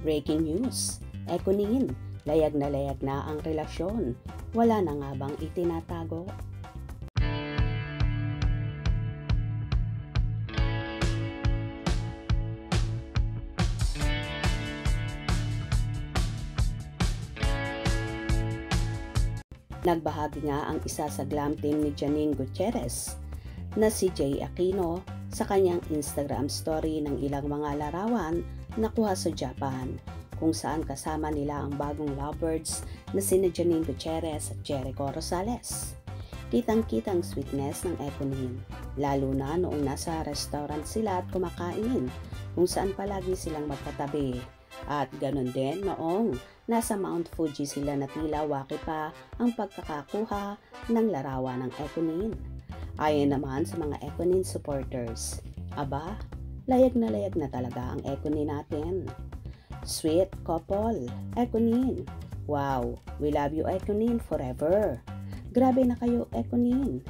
Breaking news, Econin, layag na ang relasyon. Wala na nga bang itinatago? Nagbahagi nga ang isa sa glam team ni Janine Gutierrez na si Jay Aquino sa kanyang Instagram story ng ilang mga larawan na kuha sa Japan, kung saan kasama nila ang bagong lovebirds na sina Janine Gutierrez at Jericho Rosales. Kitang-kitang sweetness ng Econin, lalo na noong nasa restaurant sila at kumakain, kung saan palagi silang magkatabi. At ganun din noong nasa Mount Fuji sila na tila waki pa ang pagkakakuha ng larawan ng Econin. Ayon naman sa mga Econin supporters, aba, layag na talaga ang Econin natin. Sweet couple, Econin. Wow, we love you Econin forever. Grabe na kayo Econin.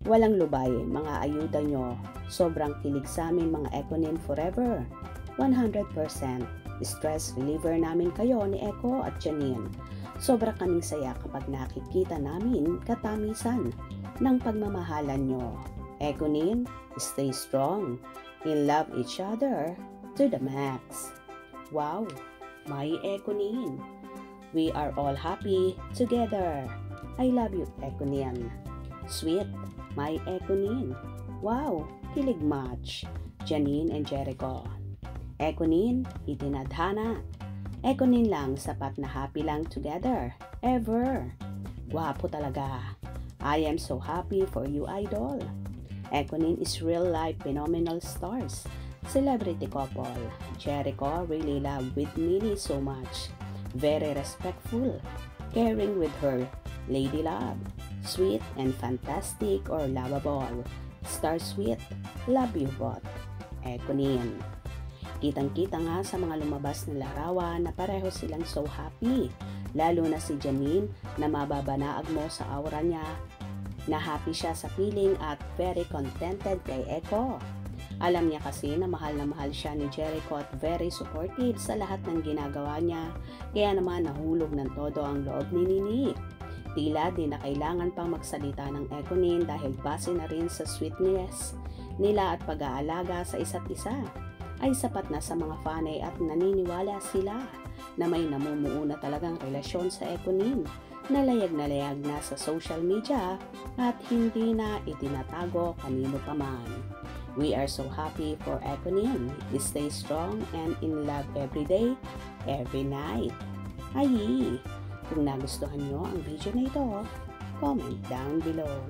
Walang lubay mga ayuda nyo. Sobrang kilig sa amin mga Econin forever. 100%. Stress reliever namin kayo ni Eco at Janine. Sobra kaming saya kapag nakikita namin katamisan ng pagmamahalan nyo. Econin, stay strong. In love each other to the max. Wow, my Econin. We are all happy together. I love you Econin. Sweet, my Econin. Wow, kilig match. Janine and Jericho. Econin, itinadhana. Econin lang, sapat na happy lang together. Ever. Gwapo talaga. I am so happy for you, idol. Econin is real life phenomenal stars. Celebrity couple. Jericho really loved with Minnie so much. Very respectful. Caring with her. Lady love. Sweet and fantastic or lovable. Star sweet. Love you both. Econin. Kitang-kita nga sa mga lumabas na larawan na pareho silang so happy. Lalo na si Janine na mababanaag mo sa aura niya na happy siya sa feeling at very contented kay Eco. Alam niya kasi na mahal siya ni Jericho at very supportive sa lahat ng ginagawa niya. Kaya naman nahulog ng todo ang loob ni Nini. Tila di na kailangan pang magsalita ng Econin dahil base na rin sa sweetness nila at pag-aalaga sa isa't isa ay sapat na sa mga fanay at naniniwala sila na may namumuo na talagang relasyon sa Econin na layag na sa social media at hindi na itinatago kanino pa man. We are so happy for Econin. Stay strong and in love every day, every night. Ay, kung nagustuhan nyo ang video na ito, comment down below.